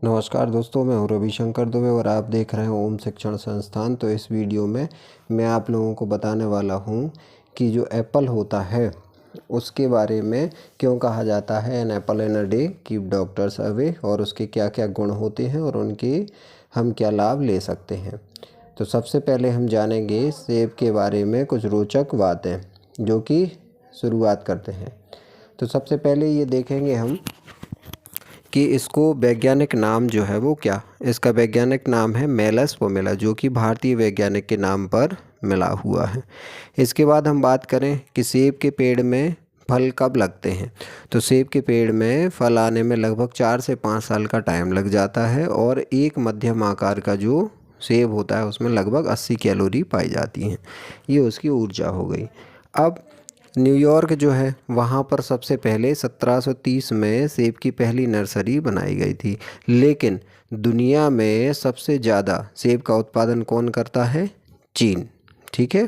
नमस्कार दोस्तों, मैं हूं रविशंकर दुबे और आप देख रहे हैं ओम शिक्षण संस्थान। तो इस वीडियो में मैं आप लोगों को बताने वाला हूं कि जो एप्पल होता है उसके बारे में क्यों कहा जाता है an apple in a day keep doctors away, और उसके क्या क्या गुण होते हैं और उनके हम क्या लाभ ले सकते हैं। तो सबसे पहले हम जानेंगे सेब के बारे में कुछ रोचक बातें, जो कि शुरुआत करते हैं। तो सबसे पहले ये देखेंगे हम कि इसको वैज्ञानिक नाम जो है वो क्या, इसका वैज्ञानिक नाम है मेलस पोमेला, जो कि भारतीय वैज्ञानिक के नाम पर मिला हुआ है। इसके बाद हम बात करें कि सेब के पेड़ में फल कब लगते हैं। तो सेब के पेड़ में फल आने में लगभग 4 से 5 साल का टाइम लग जाता है, और एक मध्यम आकार का जो सेब होता है उसमें लगभग 80 कैलोरी पाई जाती हैं। ये उसकी ऊर्जा हो गई। अब न्यूयॉर्क जो है वहाँ पर सबसे पहले 1730 में सेब की पहली नर्सरी बनाई गई थी। लेकिन दुनिया में सबसे ज़्यादा सेब का उत्पादन कौन करता है? चीन। ठीक है।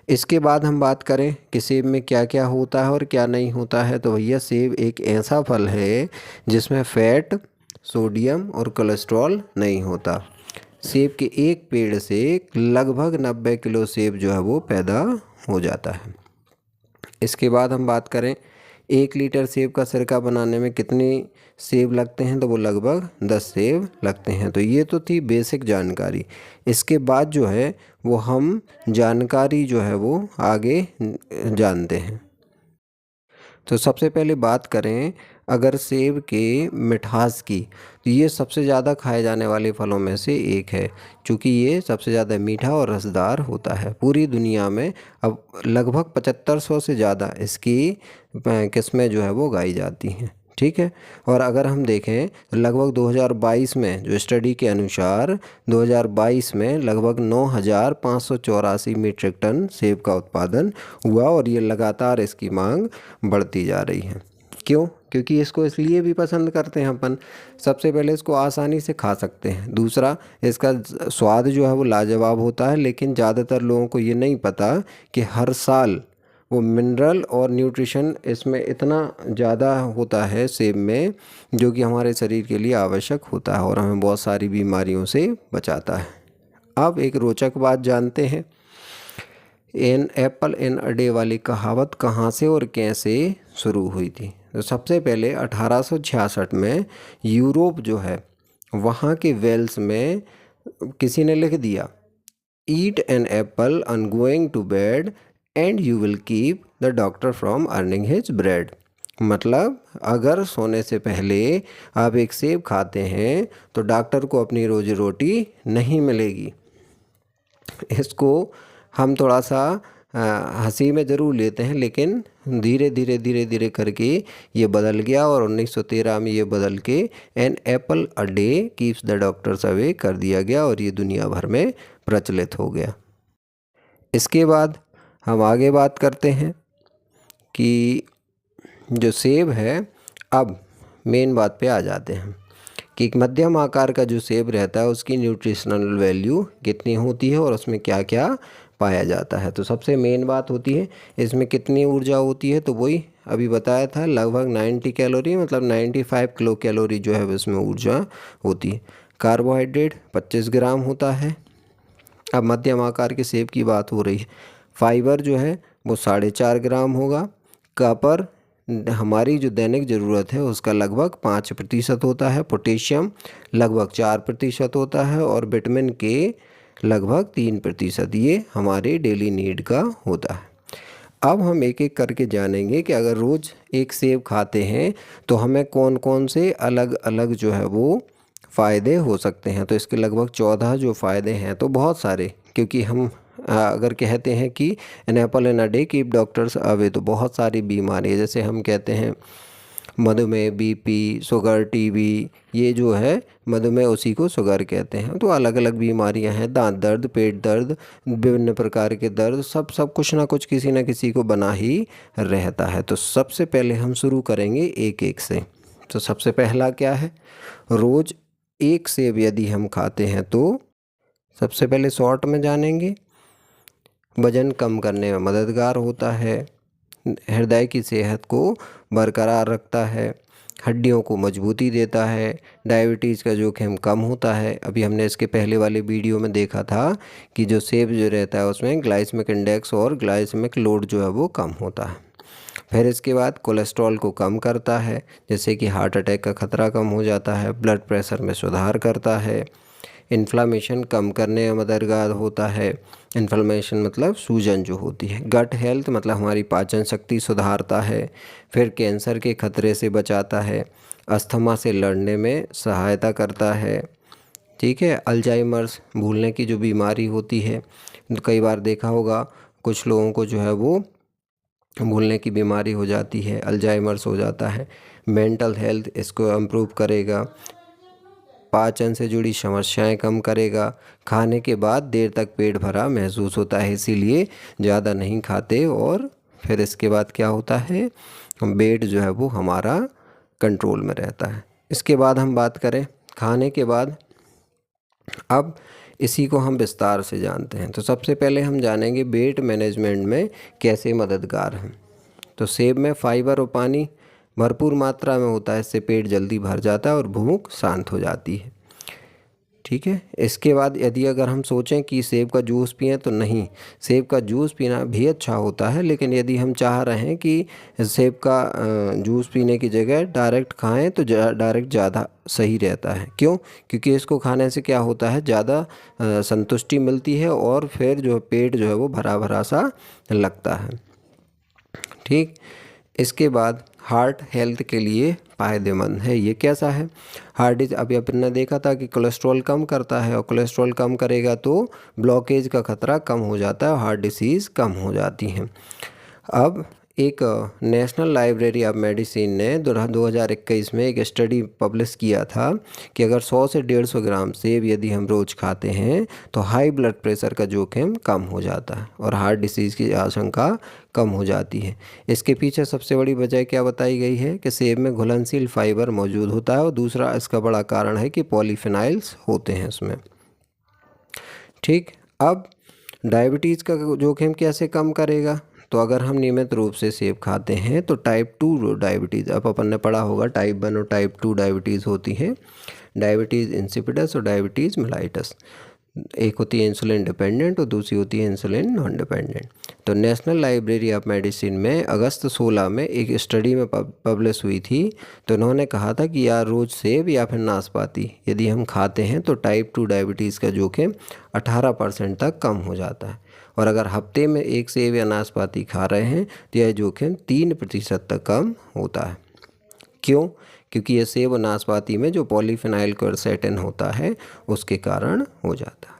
इसके बाद हम बात करें कि सेब में क्या क्या होता है और क्या नहीं होता है। तो भैया, सेब एक ऐसा फल है जिसमें फैट, सोडियम और कोलेस्ट्रॉल नहीं होता। सेब के एक पेड़ से लगभग 90 किलो सेब जो है वो पैदा हो जाता है। इसके बाद हम बात करें 1 लीटर सेब का सिरका बनाने में कितने सेब लगते हैं। तो वो लगभग 10 सेब लगते हैं। तो ये तो थी बेसिक जानकारी। इसके बाद जो है वो हम जानकारी जो है वो आगे जानते हैं। तो सबसे पहले बात करें अगर सेब के मिठास की, तो ये सबसे ज़्यादा खाए जाने वाले फलों में से एक है, क्योंकि ये सबसे ज़्यादा मीठा और रसदार होता है। पूरी दुनिया में अब लगभग 7500 से ज़्यादा इसकी किस्में जो है वो उगाई जाती हैं। ठीक है। और अगर हम देखें तो लगभग 2022 में जो स्टडी के अनुसार 2022 में लगभग 9584 मीट्रिक टन सेब का उत्पादन हुआ, और ये लगातार इसकी मांग बढ़ती जा रही है। क्यों? क्योंकि इसको इसलिए भी पसंद करते हैं अपन। सबसे पहले इसको आसानी से खा सकते हैं। दूसरा, इसका स्वाद जो है वो लाजवाब होता है। लेकिन ज़्यादातर लोगों को ये नहीं पता कि हर साल वो मिनरल और न्यूट्रिशन इसमें इतना ज़्यादा होता है सेब में, जो कि हमारे शरीर के लिए आवश्यक होता है और हमें बहुत सारी बीमारियों से बचाता है। अब एक रोचक बात जानते हैं, an apple in a day वाली कहावत कहाँ से और कैसे शुरू हुई थी। तो सबसे पहले 1866 में यूरोप जो है वहाँ के वेल्स में किसी ने लिख दिया, eat an apple on going to bed and you will keep the doctor from earning his bread. मतलब अगर सोने से पहले आप एक सेब खाते हैं तो डॉक्टर को अपनी रोजी रोटी नहीं मिलेगी। इसको हम थोड़ा सा हंसी में ज़रूर लेते हैं, लेकिन धीरे धीरे करके ये बदल गया, और 1913 में ये बदल के an apple a day keeps the doctors away कर दिया गया, और ये दुनिया भर में प्रचलित हो गया। इसके बाद हम आगे बात करते हैं कि जो सेब है, अब मेन बात पे आ जाते हैं कि एक मध्यम आकार का जो सेब रहता है उसकी न्यूट्रिशनल वैल्यू कितनी होती है और उसमें क्या क्या पाया जाता है। तो सबसे मेन बात होती है इसमें कितनी ऊर्जा होती है। तो वही अभी बताया था, लगभग 90 कैलोरी, मतलब 95 किलो कैलोरी जो है उसमें ऊर्जा होती है। कार्बोहाइड्रेट 25 ग्राम होता है। अब मध्यम आकार के सेब की बात हो रही है। फाइबर जो है वो 4.5 ग्राम होगा। कॉपर हमारी जो दैनिक ज़रूरत है उसका लगभग 5% होता है। पोटेशियम लगभग 4% होता है, और विटामिन के लगभग 3%। ये हमारे डेली नीड का होता है। अब हम एक एक करके जानेंगे कि अगर रोज़ एक सेब खाते हैं तो हमें कौन कौन से अलग अलग जो है वो फ़ायदे हो सकते हैं। तो इसके लगभग 14 जो फ़ायदे हैं, तो बहुत सारे, क्योंकि हम अगर कहते हैं कि an apple in a day keep doctors away, तो बहुत सारी बीमारी, जैसे हम कहते हैं मधुमेह, बीपी, शुगर, टीबी, ये जो है मधुमेह उसी को शुगर कहते हैं। तो अलग अलग बीमारियां हैं, दांत दर्द, पेट दर्द, विभिन्न प्रकार के दर्द, सब कुछ ना कुछ किसी न किसी को बना ही रहता है। तो सबसे पहले हम शुरू करेंगे एक एक से। तो सबसे पहला क्या है, रोज़ एक सेब यदि हम खाते हैं तो सबसे पहले शॉर्ट में जानेंगे, वज़न कम करने में मददगार होता है, हृदय की सेहत को बरकरार रखता है, हड्डियों को मजबूती देता है, डायबिटीज़ का जोखिम कम होता है। अभी हमने इसके पहले वाले वीडियो में देखा था कि जो सेब जो रहता है उसमें ग्लाइसेमिक इंडेक्स और ग्लाइसेमिक लोड जो है वो कम होता है। फिर इसके बाद कोलेस्ट्रॉल को कम करता है, जैसे कि हार्ट अटैक का खतरा कम हो जाता है, ब्लड प्रेशर में सुधार करता है, इन्फ्लामेशन कम करने में मददगार होता है। इन्फ्लामेशन मतलब सूजन जो होती है। गट हेल्थ मतलब हमारी पाचन शक्ति सुधारता है। फिर कैंसर के खतरे से बचाता है, अस्थमा से लड़ने में सहायता करता है। ठीक है, अल्जाइमर्स भूलने की जो बीमारी होती है, कई बार देखा होगा कुछ लोगों को जो है वो भूलने की बीमारी हो जाती है, अल्जाइमर्स हो जाता है। मेंटल हेल्थ इसको इम्प्रूव करेगा, पाचन से जुड़ी समस्याएं कम करेगा। खाने के बाद देर तक पेट भरा महसूस होता है, इसीलिए ज़्यादा नहीं खाते। और फिर इसके बाद क्या होता है, वेट जो है वो हमारा कंट्रोल में रहता है। इसके बाद हम बात करें खाने के बाद, अब इसी को हम विस्तार से जानते हैं। तो सबसे पहले हम जानेंगे वेट मैनेजमेंट में कैसे मददगार हैं। तो सेब में फाइबर और पानी भरपूर मात्रा में होता है, इससे पेट जल्दी भर जाता है और भूख शांत हो जाती है। ठीक है, इसके बाद यदि अगर हम सोचें कि सेब का जूस पिएं, तो नहीं, सेब का जूस पीना भी अच्छा होता है, लेकिन यदि हम चाह रहे हैं कि सेब का जूस पीने की जगह डायरेक्ट खाएं तो डायरेक्ट ज़्यादा सही रहता है। क्यों? क्योंकि इसको खाने से क्या होता है, ज़्यादा संतुष्टि मिलती है और फिर जो पेट जो है वो भरा भरा सा लगता है। ठीक, इसके बाद हार्ट हेल्थ के लिए फ़ायदेमंद है। ये कैसा है? हार्ट डिजीज अभी अपन ने देखा था कि कोलेस्ट्रॉल कम करता है, और कोलेस्ट्रॉल कम करेगा तो ब्लॉकेज का खतरा कम हो जाता है और हार्ट डिसीज़ कम हो जाती है। अब एक नेशनल लाइब्रेरी ऑफ मेडिसिन ने 2021 में एक स्टडी पब्लिश किया था कि अगर 100 से 150 ग्राम सेब यदि हम रोज़ खाते हैं तो हाई ब्लड प्रेशर का जोखिम कम हो जाता है और हार्ट डिसीज़ की आशंका कम हो जाती है। इसके पीछे सबसे बड़ी वजह क्या बताई गई है कि सेब में घुलनशील फाइबर मौजूद होता है, और दूसरा इसका बड़ा कारण है कि पॉलीफिनाइल्स होते हैं इसमें। ठीक, अब डायबिटीज़ का जोखिम कैसे कम करेगा? तो अगर हम नियमित रूप से सेब खाते हैं तो टाइप 2 डायबिटीज़, अब अपन ने पढ़ा होगा टाइप 1 और टाइप 2 डायबिटीज़ होती है, डायबिटीज़ इंसिपिडस और डायबिटीज़ मेलाइटस। एक होती है इंसुलिन डिपेंडेंट और दूसरी होती है इंसुलिन नॉन डिपेंडेंट। तो नेशनल लाइब्रेरी ऑफ मेडिसिन में अगस्त 16 में एक स्टडी में पब्लिश हुई थी। तो उन्होंने कहा था कि यार रोज़ सेब या फिर नाशपाती यदि हम खाते हैं तो टाइप 2 डायबिटीज़ का जोखिम 18% तक कम हो जाता है, और अगर हफ्ते में एक सेब या नाशपाती खा रहे हैं तो यह जोखिम 3% तक कम होता है। क्यों? क्योंकि ये सेब और नाशपाती में जो पॉलीफिनाइल क्वर्सेटिन होता है उसके कारण हो जाता है।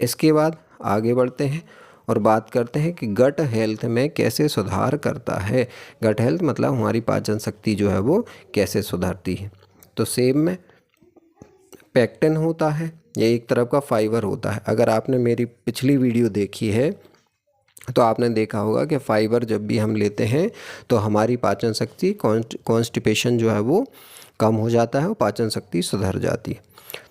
इसके बाद आगे बढ़ते हैं और बात करते हैं कि गट हेल्थ में कैसे सुधार करता है। गट हेल्थ मतलब हमारी पाचन शक्ति जो है वो कैसे सुधरती है। तो सेब में पेक्टिन होता है, ये एक तरह का फाइबर होता है। अगर आपने मेरी पिछली वीडियो देखी है तो आपने देखा होगा कि फाइबर जब भी हम लेते हैं तो हमारी पाचन शक्ति, कॉन्स्टिपेशन जो है वो कम हो जाता है और पाचन शक्ति सुधर जाती है।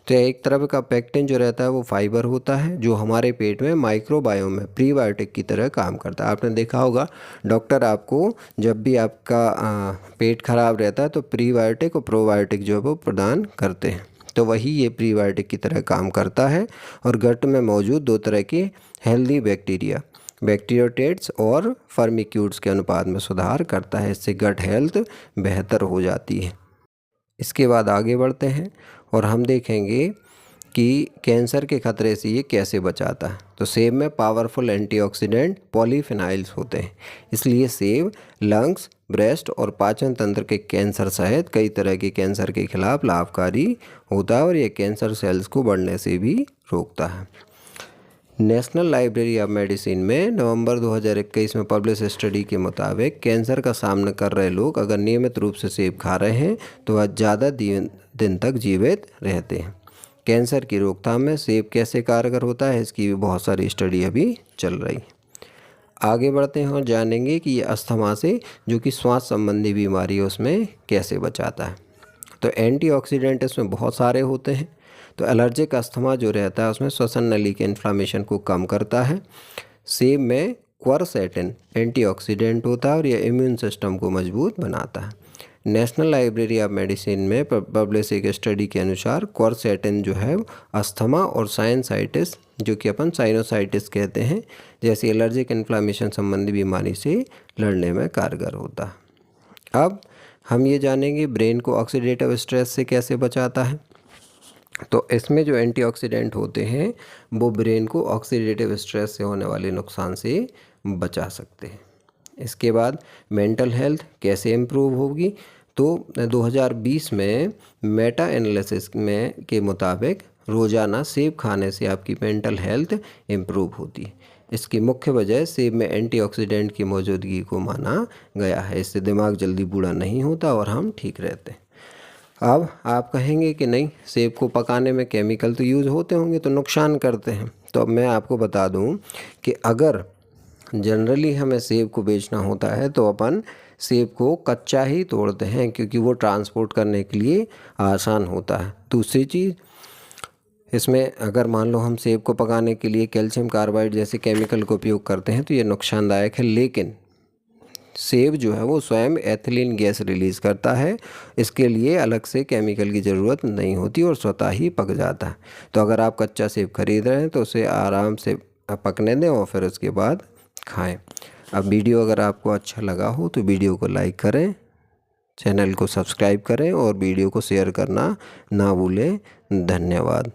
तो एक तरह का पेक्टिन जो रहता है वो फाइबर होता है जो हमारे पेट में माइक्रोबायोम में प्रीबायोटिक की तरह काम करता है। आपने देखा होगा डॉक्टर आपको जब भी आपका पेट खराब रहता है तो प्रीबायोटिक और प्रोबायोटिक जो है वो प्रदान करते हैं, तो वही ये प्रीबायोटिक की तरह काम करता है और गट में मौजूद 2 तरह के हेल्दी बैक्टीरिया, बैक्टीरियोटेट्स और फर्मिक्यूट्स के अनुपात में सुधार करता है। इससे गट हेल्थ बेहतर हो जाती है। इसके बाद आगे बढ़ते हैं और हम देखेंगे कि कैंसर के खतरे से ये कैसे बचाता है। तो सेब में पावरफुल एंटीऑक्सीडेंट पॉलीफिनाइल्स होते हैं, इसलिए सेब लंग्स, ब्रेस्ट और पाचन तंत्र के कैंसर सहित कई तरह के कैंसर के खिलाफ लाभकारी होता है और ये कैंसर सेल्स को बढ़ने से भी रोकता है। नेशनल लाइब्रेरी ऑफ मेडिसिन में नवंबर 2021 में पब्लिश स्टडी के मुताबिक कैंसर का सामना कर रहे लोग अगर नियमित रूप से सेब खा रहे हैं तो वह ज़्यादा दिन तक जीवित रहते हैं। कैंसर की रोकथाम में सेब कैसे कारगर होता है, इसकी भी बहुत सारी स्टडी अभी चल रही है। आगे बढ़ते हैं और जानेंगे कि ये अस्थमा से, जो कि श्वास संबंधी बीमारी है, उसमें कैसे बचाता है। तो एंटीऑक्सीडेंट इसमें बहुत सारे होते हैं। तो एलर्जिक अस्थमा जो रहता है उसमें श्वसन नली के इन्फ्लामेशन को कम करता है। सेब में क्वरसेटिन एंटीऑक्सीडेंट होता है और यह इम्यून सिस्टम को मजबूत बनाता है। नेशनल लाइब्रेरी ऑफ मेडिसिन में पब्लिश एक स्टडी के अनुसार क्वर्सेटिन जो है अस्थमा और साइनसाइटिस, जो कि अपन साइनोसाइटिस कहते हैं, जैसी एलर्जिक इन्फ्लामेशन संबंधी बीमारी से लड़ने में कारगर होता है। अब हम ये जानेंगे ब्रेन को ऑक्सीडेटिव स्ट्रेस से कैसे बचाता है। तो इसमें जो एंटीऑक्सीडेंट होते हैं वो ब्रेन को ऑक्सीडेटिव स्ट्रेस से होने वाले नुकसान से बचा सकते हैं। इसके बाद मेंटल हेल्थ कैसे इम्प्रूव होगी, तो 2020 में मेटा एनालिसिस में के मुताबिक रोज़ाना सेब खाने से आपकी मेंटल हेल्थ इम्प्रूव होती है। इसकी मुख्य वजह सेब में एंटीऑक्सीडेंट की मौजूदगी को माना गया है। इससे दिमाग जल्दी बूढ़ा नहीं होता और हम ठीक रहते हैं। अब आप कहेंगे कि नहीं, सेब को पकाने में केमिकल तो यूज़ होते होंगे तो नुकसान करते हैं। तो अब मैं आपको बता दूं कि अगर जनरली हमें सेब को बेचना होता है तो अपन सेब को कच्चा ही तोड़ते हैं, क्योंकि वो ट्रांसपोर्ट करने के लिए आसान होता है। दूसरी चीज़, इसमें अगर मान लो हम सेब को पकाने के लिए कैल्शियम कार्बाइड जैसे केमिकल का उपयोग करते हैं तो ये नुकसानदायक है, लेकिन सेब जो है वो स्वयं एथिलीन गैस रिलीज़ करता है। इसके लिए अलग से केमिकल की ज़रूरत नहीं होती और स्वतः ही पक जाता है। तो अगर आप कच्चा सेब खरीद रहे हैं तो उसे आराम से पकने दें और फिर उसके बाद खाएं। अब वीडियो अगर आपको अच्छा लगा हो तो वीडियो को लाइक करें, चैनल को सब्सक्राइब करें और वीडियो को शेयर करना ना भूलें। धन्यवाद।